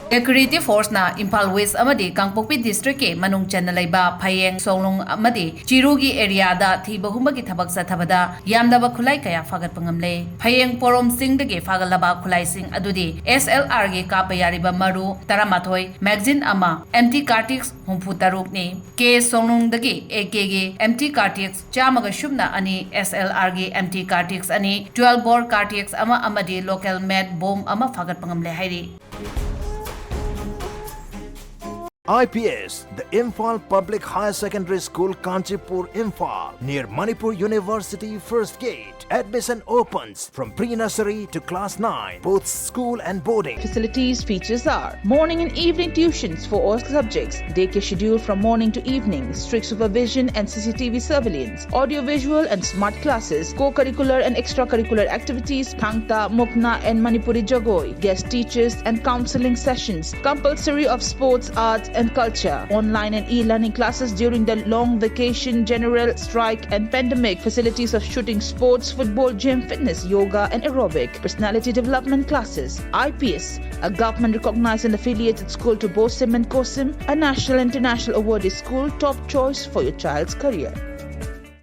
Security Force na Imphal West amadi Kangpokpi District ke Manungda Leiba Phayeng Songlung amadi Chirugi area da thiba humbagi thabak sathabada yamdaba khulai kaya fagat pangamle Phayeng porom sing dege fagalaba khulai sing adudi SLR ge kapayariba maru taramathoi magazine ama empty cartix humpu taruk ni ke Songlung dege AK ge empty cartix chamaga shubna ani SLR ge empty cartix ani 12 bore cartix ama amadi local made bomb ama fagat pangamle hairi IPS, the Imphal Public Higher Secondary School, Kanchipur, Imphal, near Manipur University First Gate. Admission opens from pre-nursery to class 9, both school and boarding. Facilities features are morning and evening tuitions for all subjects, daycare schedule from morning to evening, strict supervision and CCTV surveillance, audio-visual and smart classes, co-curricular and extracurricular activities, Thangta, Mukna and Manipuri Jagoi, guest teachers and counseling sessions, compulsory of sports, arts and culture, online and e-learning classes during the long vacation, general strike and pandemic, facilities of shooting sports, football, gym, fitness, yoga and aerobic, personality development classes. IPS, a government recognized and affiliated school to BOSIM and COSIM, a national international awarded school, top choice for your child's career.